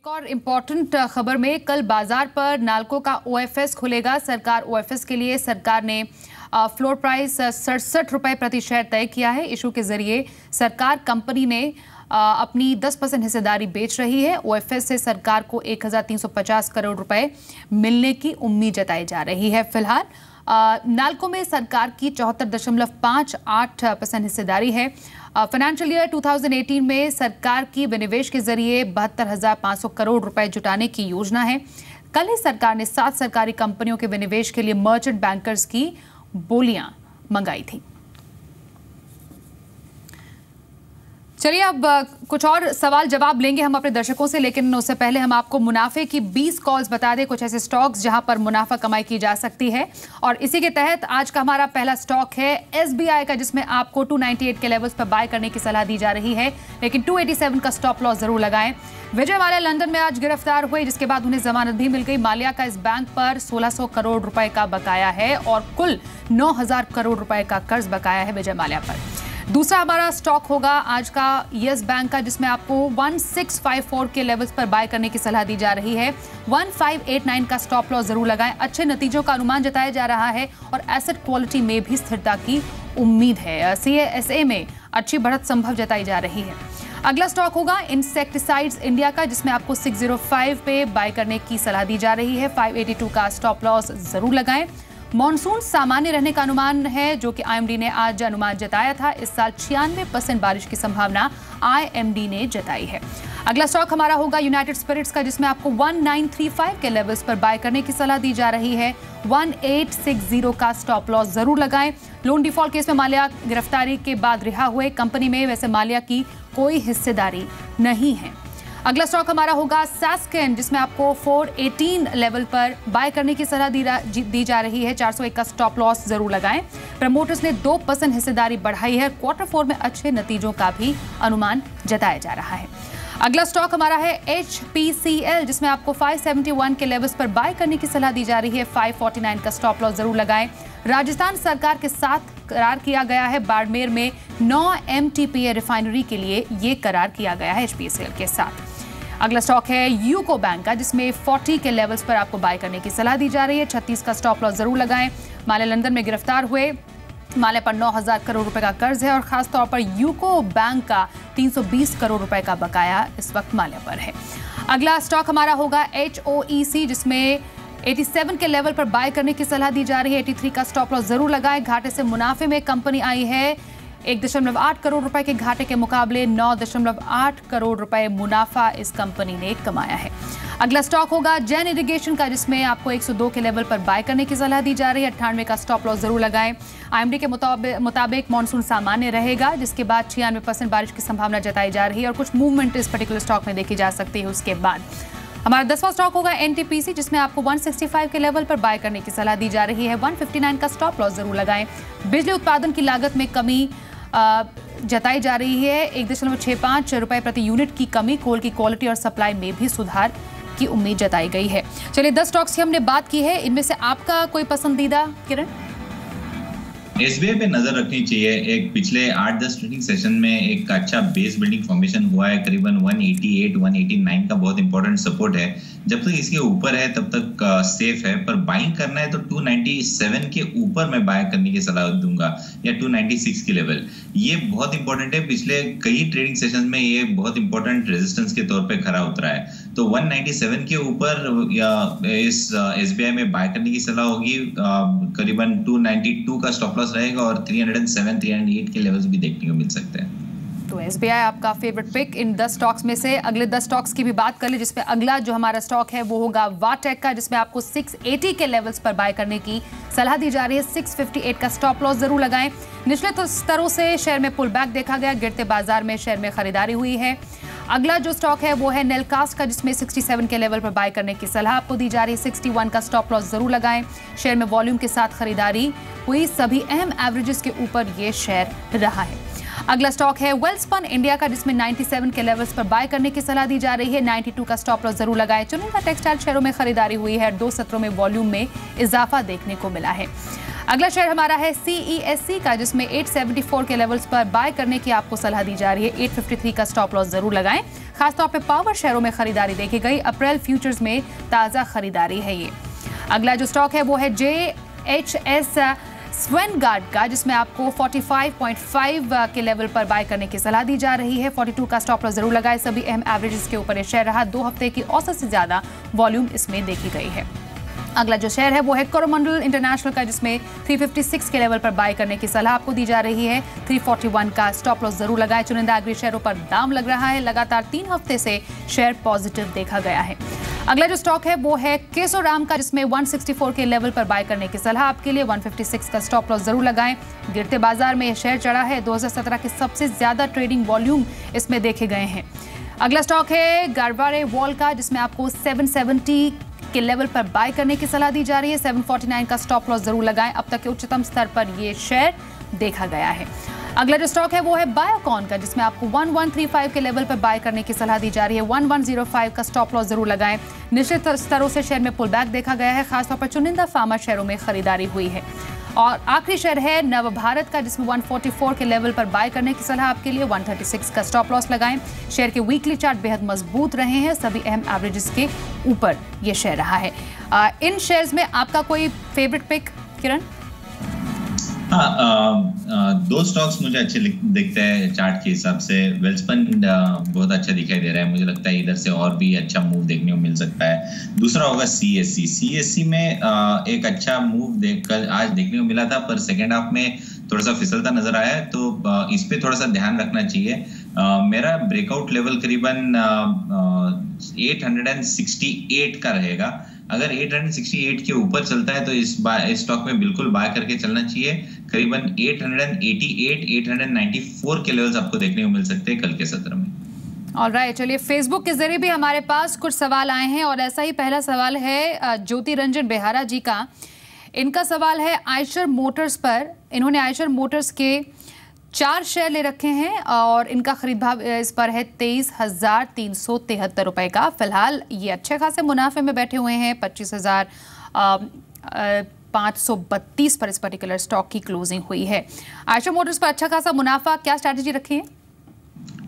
और इम्पोर्टेंट खबर में कल बाजार पर नाल्को का ओएफएस खुलेगा। सरकार ओएफएस के लिए सरकार ने फ्लोर प्राइस 67 रुपए प्रति शेयर तय किया है। इशू के जरिए सरकार कंपनी ने अपनी 10% हिस्सेदारी बेच रही है। ओएफएस से सरकार को 1350 करोड़ रुपए मिलने की उम्मीद जताई जा रही है। फिलहाल नाल्को में सरकार की 74.58% हिस्सेदारी है। फाइनेंशियल ईयर 2018 में सरकार की विनिवेश के जरिए 72,500 करोड़ रुपए जुटाने की योजना है। कल ही सरकार ने 7 सरकारी कंपनियों के विनिवेश के लिए मर्चेंट बैंकर्स की बोलियां मंगाई थी। चलिए अब कुछ और सवाल जवाब लेंगे हम अपने दर्शकों से, लेकिन उससे पहले हम आपको मुनाफे की 20 कॉल्स बता दें, कुछ ऐसे स्टॉक्स जहां पर मुनाफा कमाई की जा सकती है। और इसी के तहत आज का हमारा पहला स्टॉक है एसबीआई का, जिसमें आपको 298 के लेवल्स पर बाय करने की सलाह दी जा रही है, लेकिन 287 का स्टॉप लॉस जरूर लगाएं। विजय माल्या लंदन में आज गिरफ्तार हुए, जिसके बाद उन्हें जमानत भी मिल गई। माल्या का इस बैंक पर 1600 करोड़ रुपए का बकाया है और कुल 9000 करोड़ रुपए का कर्ज बकाया है विजय माल्या पर। दूसरा हमारा स्टॉक होगा आज का यस बैंक का, जिसमें आपको 1654 के लेवल्स पर बाय करने की सलाह दी जा रही है। 1589 का स्टॉप लॉस जरूर लगाएं। अच्छे नतीजों का अनुमान जताया जा रहा है और एसेट क्वालिटी में भी स्थिरता की उम्मीद है। सीएसए में अच्छी बढ़त संभव जताई जा रही है। अगला स्टॉक होगा इंसेक्टिसाइड्स इंडिया का, जिसमें आपको 605 पे बाय करने की सलाह दी जा रही है। 582 का स्टॉप लॉस जरूर लगाएं। मॉनसून सामान्य रहने का अनुमान है, जो कि आईएमडी ने आज अनुमान जताया था। इस साल 96% बारिश की संभावना आईएमडी ने जताई है। अगला स्टॉक हमारा होगा यूनाइटेड स्पिरिट्स का, जिसमें आपको 1935 के लेवल्स पर बाय करने की सलाह दी जा रही है। 1860 का स्टॉप लॉस जरूर लगाएं। लोन डिफॉल्ट केस में माल्या गिरफ्तारी के बाद रिहा हुए। कंपनी में वैसे माल्या की कोई हिस्सेदारी नहीं है। अगला स्टॉक हमारा होगा सैस्केन, जिसमें आपको 418 लेवल पर बाय करने की सलाह दी जा रही है। 401 का स्टॉप लॉस जरूर लगाएं। प्रमोटर्स ने 2% हिस्सेदारी बढ़ाई है। क्वार्टर 4 में अच्छे नतीजों का भी अनुमान जताया जा रहा है। अगला स्टॉक हमारा है HPCL, जिसमें आपको 571 के लेवल्स पर बाय करने की सलाह दी जा रही है। 549 का स्टॉप लॉस जरूर लगाएं। राजस्थान सरकार के साथ करार किया गया है। बाड़मेर में 9 MTPA रिफाइनरी के लिए ये करार किया गया है HPCL के साथ। अगला स्टॉक है यूको बैंक का, जिसमें 40 के लेवल्स पर आपको बाय करने की सलाह दी जा रही है। 36 का स्टॉप लॉस जरूर लगाएं। माल्या लंदन में गिरफ्तार हुए। माल्या पर 9000 करोड़ रुपए का कर्ज है और खासतौर पर यूको बैंक का 320 करोड़ रुपए का बकाया इस वक्त माल्या पर है। अगला स्टॉक हमारा होगा HOEC, जिसमें 87 के लेवल पर बाय करने की सलाह दी जा रही है। 83 का स्टॉप लॉस जरूर लगाएं। घाटे से मुनाफे में कंपनी आई है। 1.8 करोड़ रुपए के घाटे के मुकाबले 9.8 करोड़ रुपए मुनाफा इस कंपनी ने कमाया है। अगला स्टॉक होगा जैन इरिगेशन का, जिसमें आपको 102 के लेवल पर बाय करने की सलाह दी जा रही है। 98 का स्टॉप लॉस जरूर लगाएं। आईएमडी के मुताबिक मॉनसून सामान्य रहेगा, जिसके बाद 96% बारिश की संभावना जताई जा रही है और कुछ मूवमेंट इस पर्टिकुलर स्टॉक में देखी जा सकती है। उसके बाद हमारा 10वां स्टॉक होगा NTPC, जिसमें आपको 165 के लेवल पर बाय करने की सलाह दी जा रही है। 159 का स्टॉप लॉस जरूर लगाएं। बिजली उत्पादन की लागत में कमी जताई जा रही है। 1.65 रुपए प्रति यूनिट की कमी। कोल की क्वालिटी और सप्लाई में भी सुधार की उम्मीद जताई गई है। चलिए 10 स्टॉक्स की हमने बात की है, इनमें से आपका कोई पसंदीदा? किरण, एसबीआई पे नजर रखनी चाहिए। एक पिछले 8-10 ट्रेडिंग सेशन में एक अच्छा बेस बिल्डिंग फॉर्मेशन हुआ है। करीबन 188-189 का बहुत इंपॉर्टेंट सपोर्ट है। जब तक इसके ऊपर है तब तक सेफ है, पर बाइंग करना है तो 297 के ऊपर मैं बाय करने की सलाह दूंगा, या 296 के लेवल। ये बहुत इंपॉर्टेंट है। पिछले कई ट्रेडिंग सेशन में ये बहुत इंपॉर्टेंट रेजिस्टेंस के तौर पे खरा उतरा है। तो 197 के ऊपर या इस एसबीआई में बाय करने की सलाह होगी। करीबन 292 का स्टॉप लॉस रहेगा और 307-308 के लेवल्स भी देखने को मिल सकते हैं। तो एसबीआई आपका फेवरेट पिक इन 10 स्टॉक्स में से। अगले 10 स्टॉक्स की भी बात कर ले, जिसमें अगला जो हमारा स्टॉक है वो होगा वाटेक का, जिसमें आपको 680 के लेवल्स पर बाय करने की सलाह दी जा रही है। 658 का स्टॉप लॉस जरूर लगाएं। निचले स्तरों से शेयर में पुल बैक देखा गया। गिरते बाजार में शेयर में खरीदारी हुई है। अगला जो स्टॉक है वो है नेलकास्ट का, जिसमें 67 के लेवल पर बाय करने की सलाह आपको दी जा रही है। 61 का स्टॉप लॉस जरूर लगाएं। शेयर में वॉल्यूम के साथ खरीदारी हुई। सभी अहम एवरेजेस के ऊपर ये शेयर रहा है। अगला स्टॉक है वेल्सपन इंडिया का, जिसमें 97 के लेवल्स पर बाय करने की सलाह दी जा रही है। 92 का स्टॉप लॉस जरूर लगाएं। चुनिंदा टेक्सटाइल शेयरों में खरीदारी हुई है। 2 सत्रों में वॉल्यूम में इजाफा देखने को मिला है। अगला शेयर हमारा है CESC का, जिसमें 874 के लेवल्स पर बाय करने की आपको सलाह दी जा रही है। 853 का स्टॉप लॉस जरूर लगाएं। खासतौर पे पावर शेयरों में खरीदारी देखी गई। अप्रैल फ्यूचर्स में ताजा खरीदारी है ये। अगला जो स्टॉक है वो है JHS स्वेनगार्ड का, जिसमें आपको 45.5 के लेवल पर बाय करने की सलाह दी जा रही है। 42 का स्टॉप लॉस जरूर लगाए। सभी अहम एवरेजेस के ऊपर ये शेयर रहा। 2 हफ्ते की औसत से ज्यादा वॉल्यूम इसमें देखी गई है। अगला जो शेयर है वो है कोरोमंडल इंटरनेशनल का, जिसमें 356 के लेवल पर बाय करने की सलाह आपको दी जा रही है। 341 का स्टॉप लॉस जरूर लगाए। चुनिंदा एग्री शेयरों पर दाम लग रहा है। लगातार 3 हफ्ते से शेयर पॉजिटिव देखा गया है। अगला जो स्टॉक है वो है केसोराम का, जिसमें 164 के लेवल पर बाय करने की सलाह आपके लिए। 156 का स्टॉप लॉस जरूर लगाएं। गिरते बाजार में यह शेयर चढ़ा है। 2017 के सबसे ज्यादा ट्रेडिंग वॉल्यूम इसमें देखे गए हैं। अगला स्टॉक है गारवारे वॉल का, जिसमें आपको 770 के लेवल पर बाय करने की सलाह दी जा रही है। 749 का स्टॉप लॉस जरूर लगाएं। अब तक के उच्चतम स्तर पर यह शेयर देखा गया है। अगला जो स्टॉक है वो है बायोकॉन का, जिसमें आपको 1135 के लेवल पर बाय करने की सलाह दी जा रही है। 1105 का स्टॉप लॉस जरूर लगाएं। निश्चित स्तरों से शेयर में पुल बैक देखा गया है। खासतौर पर चुनिंदा फार्मा शेयरों में खरीदारी हुई है। और आखिरी शेयर है नवभारत का, जिसमें 144 के लेवल पर बाय करने की सलाह आपके लिए। 136 का स्टॉप लॉस लगाएं। शेयर के वीकली चार्ट बेहद मजबूत रहे हैं। सभी अहम एवरेजेस के ऊपर यह शेयर रहा है। इन शेयर्स में आपका कोई फेवरेट पिक, किरण? हाँ, 2 स्टॉक्स मुझे अच्छे दिखते हैं चार्ट के हिसाब से। वेल्सपन बहुत अच्छा दिखाई दे रहा है। मुझे लगता है इधर से और भी अच्छा मूव देखने को मिल सकता है। दूसरा होगा CSC में एक अच्छा मूव देखकर आज देखने को मिला था, पर सेकेंड हाफ में थोड़ा सा फिसलता नजर आया, तो इस पे थोड़ा सा ध्यान रखना चाहिए। मेरा ब्रेकआउट लेवल करीबन 868 का रहेगा। अगर 868 के ऊपर चलता है तो इस स्टॉक में बिल्कुल बाय करके चलना चाहिए। करीबन 888, 894 के लेवल्स आपको देखने को मिल सकते हैं कल के सत्र में। ऑलराइट, चलिए फेसबुक के जरिए भी हमारे पास कुछ सवाल आए हैं और ऐसा ही पहला सवाल है ज्योति रंजन बेहारा जी का। इनका सवाल है आयशर मोटर्स पर। इन्होंने आयशर मोटर्स के 4 शेयर ले रखे हैं और इनका खरीद भाव इस पर है 23,373 रुपए का। फिलहाल ये अच्छे खासे मुनाफे में बैठे हुए हैं। 25,532 पर इस पर्टिकुलर स्टॉक की क्लोजिंग हुई है। आयशर मोटर्स पर अच्छा खासा मुनाफा, क्या स्ट्रैटेजी रखी है?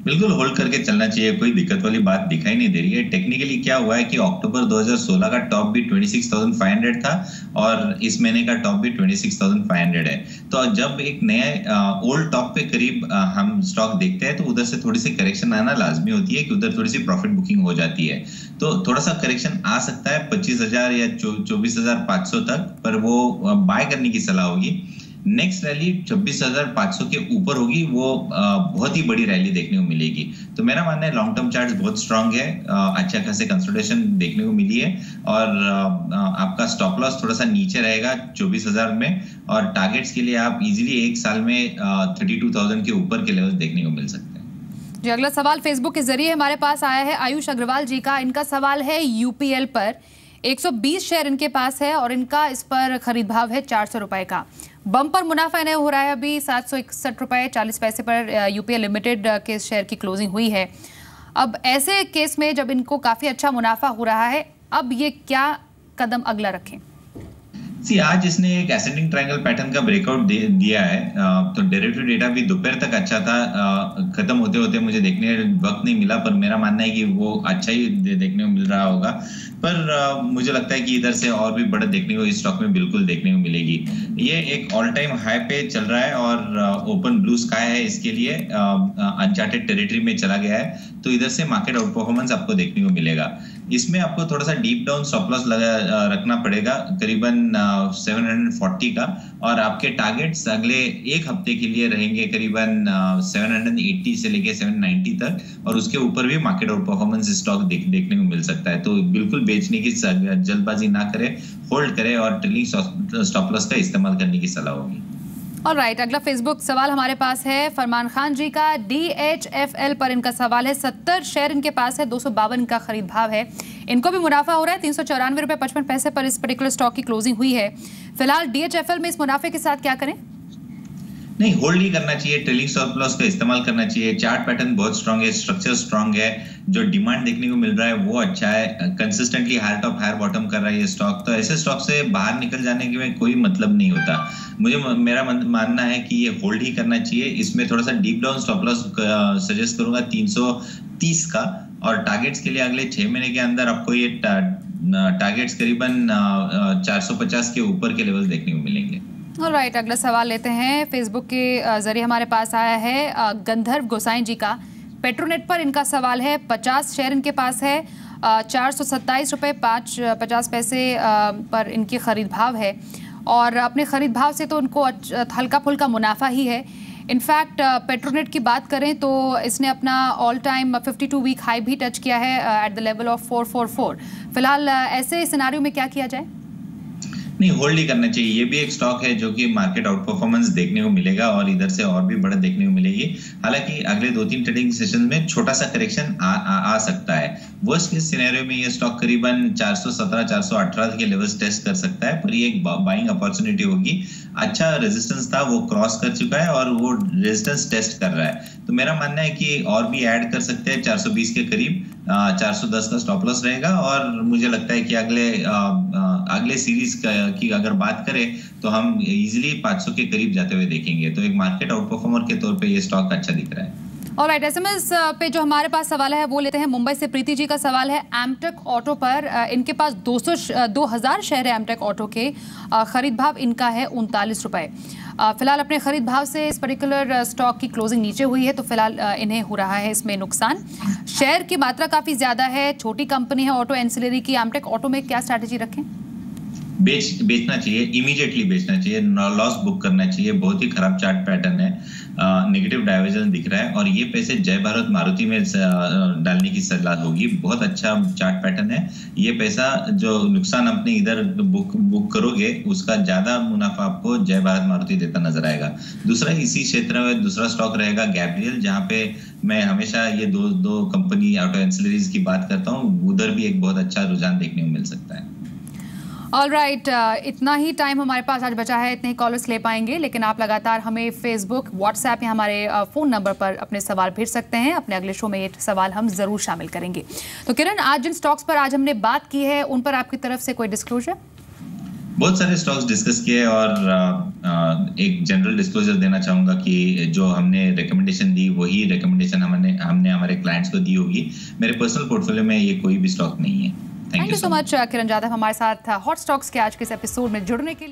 बिल्कुल होल्ड करके चलना चाहिए। कोई दिक्कत वाली बात दिखाई नहीं दे रही है। टेक्निकली क्या हुआ है कि अक्टूबर 2016 का टॉप भी 26,500 था और इस महीने का टॉप भी 26,500 है। तो जब एक नया ओल्ड टॉप पे करीब हम स्टॉक देखते हैं तो उधर से थोड़ी सी करेक्शन आना लाजमी होती है कि उधर थोड़ी सी प्रॉफिट बुकिंग हो जाती है। तो थोड़ा सा करेक्शन आ सकता है 25,000 या 24,500 तक, पर वो बाय करने की सलाह होगी। नेक्स्ट रैली 26,500 के ऊपर होगी, वो बहुत ही बड़ी रैली देखने को मिलेगी। तो मेरा मानना है लॉन्ग टर्म चार्ट बहुत स्ट्रांग है। अच्छा खासे कंसोलिडेशन देखने को मिली है और आपका स्टॉप लॉस थोड़ा सा नीचे रहेगा 24,000 में, और टारगेट्स के लिए आप इजीली एक साल में 32,000 के ऊपर के लेवल्स देखने को मिल सकते हैं। जी, अगला सवाल फेसबुक के जरिए हमारे पास आया है आयुष अग्रवाल जी का। इनका सवाल है UPL पर। 120 शेयर इनके पास है और इनका इस पर खरीद भाव है 400 रुपए का। बम्पर मुनाफा इन्हें हो रहा है अभी 761 रुपए 40 पैसे पर UPL लिमिटेड के शेयर की क्लोजिंग हुई है। अब ऐसे केस में जब इनको काफी अच्छा मुनाफा हो रहा है, अब ये क्या कदम अगला रखें? आज इसने एक एसेंडिंग ट्रायंगल पैटर्न का ब्रेकआउट दिया है। तो डेरिवेटिव डेटा भी दोपहर तक अच्छा था। खत्म होते होते मुझे देखने वक्त नहीं मिला, पर मेरा मानना है कि वो अच्छा ही देखने को मिल रहा होगा। पर मुझे लगता है कि इधर से और भी बढ़त देखने को इस स्टॉक में बिल्कुल देखने को मिलेगी। ये एक ऑल टाइम हाई पे चल रहा है और ओपन ब्लू स्काई है इसके लिए। अनचार्टेड टेरिटरी में चला गया है, तो इधर से मार्केट आउट परफॉर्मेंस आपको देखने को मिलेगा। इसमें आपको थोड़ा सा डीप डाउन स्टॉप लॉस रखना पड़ेगा करीबन 740 का, और आपके टारगेट्स अगले एक हफ्ते के लिए रहेंगे करीबन 780 से लेके 790 तक, और उसके ऊपर भी मार्केट आउट परफॉर्मेंस स्टॉक देखने को मिल सकता है। तो बिल्कुल बेचने की जल्दबाजी ना करें, होल्ड करें और ट्रेलिंग स्टॉप लॉस का इस्तेमाल करने की सलाह होगी। ऑलराइट, अगला फेसबुक सवाल हमारे पास है फरमान खान जी का। DHFL पर इनका सवाल है। 70 शेयर इनके पास है, 252 इनका खरीद भाव है। इनको भी मुनाफा हो रहा है। 394 रुपए 55 पैसे पर इस पर्टिकुलर स्टॉक की क्लोजिंग हुई है। फिलहाल DHFL में इस मुनाफे के साथ क्या करें? नहीं, होल्ड ही करना चाहिए, ट्रेलिंग स्टॉप लॉस का इस्तेमाल करना चाहिए। चार्ट पैटर्न बहुत स्ट्रांग है, स्ट्रक्चर स्ट्रांग है, जो डिमांड देखने को मिल रहा है वो अच्छा है, consistently higher top higher bottom कर रहा है ये स्टॉक। तो ऐसे स्टॉक से बाहर निकल जाने के में कोई मतलब नहीं होता। मेरा मानना है कि ये होल्ड ही करना चाहिए। इसमें थोड़ा सा deep down stop loss suggest करूंगा 330 का, और टारगेट्स के लिए अगले 6 महीने के अंदर आपको ये टारगेट्स करीबन 450 के ऊपर के लेवल देखने को मिलेंगे। ऑलराइट, अगला सवाल लेते हैं। फेसबुक के जरिए हमारे पास आया है गंधर्व गोसाई जी का। पेट्रोनेट पर इनका सवाल है, 50 शेयर इनके पास है, 427 रुपये 50 पैसे पर इनकी खरीद भाव है, और अपने खरीद भाव से तो उनको हल्का फुल्का मुनाफा ही है। इनफैक्ट पेट्रोनेट की बात करें तो इसने अपना ऑल टाइम 52 वीक हाई भी टच किया है एट द लेवल ऑफ 444। फिलहाल ऐसे सिनारियो में क्या किया जाए? नहीं, होल्ड ही करना चाहिए। ये भी एक स्टॉक है जो कि मार्केट आउट परफॉर्मेंस देखने को मिलेगा और इधर से और भी बढ़त देखने को मिलेगी। हालांकि अगले 2-3 ट्रेडिंग सेशन में छोटा सा करेक्शन आ सकता है। वर्स्ट केस सिनेरियो में ये स्टॉक करीबन 417-418 के लेवल्स टेस्ट कर सकता है, पर ये एक बाइंग अपॉर्चुनिटी होगी। अच्छा रेजिस्टेंस था, वो क्रॉस कर चुका है और वो रेजिस्टेंस टेस्ट कर रहा है। तो मेरा मानना है कि और भी ऐड कर सकते हैं 420 के करीब। 410 का स्टॉप लॉस रहेगा, और मुझे लगता है कि अगले सीरीज की अगर बात करें तो हम इजीली 500 के करीब जाते हुए देखेंगे। तो एक मार्केट आउट परफॉर्मर के तौर पे ये स्टॉक अच्छा दिख रहा है। ऑलराइट, एसएमएस पे जो हमारे पास सवाल है वो लेते हैं। मुंबई से प्रीति जी का सवाल है एमटेक ऑटो पर। इनके पास 2000 शेयर है एमटेक ऑटो के, खरीद भाव इनका है 39 रुपये। फिलहाल अपने खरीद भाव से इस पर्टिकुलर स्टॉक की क्लोजिंग नीचे हुई है, तो फिलहाल इन्हें हो रहा है इसमें नुकसान। शेयर की मात्रा काफ़ी ज़्यादा है, छोटी कंपनी है ऑटो एंसिलरी की। एमटेक ऑटो में क्या स्ट्रैटेजी रखें? बेचना चाहिए, इमीडिएटली बेचना चाहिए, लॉस बुक करना चाहिए। बहुत ही खराब चार्ट पैटर्न है, नेगेटिव डाइवर्जन दिख रहा है, और ये पैसे जय भारत मारुति में डालने की सलाह होगी। बहुत अच्छा चार्ट पैटर्न है। ये पैसा जो नुकसान अपने इधर बुक करोगे उसका ज्यादा मुनाफा आपको जय भारत मारुति देता नजर आएगा। दूसरा इसी क्षेत्र में दूसरा स्टॉक रहेगा गैब्रियल, जहाँ पे मैं हमेशा ये दो कंपनी ऑटो एंसिलरीज की बात करता हूँ। उधर भी एक बहुत अच्छा रुझान देखने को मिल सकता है। ऑलराइट, इतना ही टाइम हमारे पास आज बचा है, इतने ही कॉलर्स ले पाएंगे, लेकिन आप लगातार हमें फेसबुक, व्हाट्सएप या हमारे फ़ोन नंबर पर अपने सवाल भेज सकते हैं। अपने अगले शो में ये सवाल हम ज़रूर शामिल करेंगे। तो किरण, आज जिन स्टॉक्स पर आज हमने बात की है उन पर आपकी तरफ से कोई डिस्क्लोजर? बहुत सारे स्टॉक्स डिस्कस किए, और एक जनरल डिस्क्लोजर देना चाहूंगा कि जो हमने रिकमेंडेशन दी वही रिकमेंडेशन हमने हमारे क्लाइंट्स को दी होगी। मेरे पर्सनल पोर्टफोलियो में ये कोई भी स्टॉक नहीं है। Thank you so much Kiran Jadhav हमारे साथ हॉट स्टॉक्स के आज के इस एपिसोड में जुड़ने के लिए।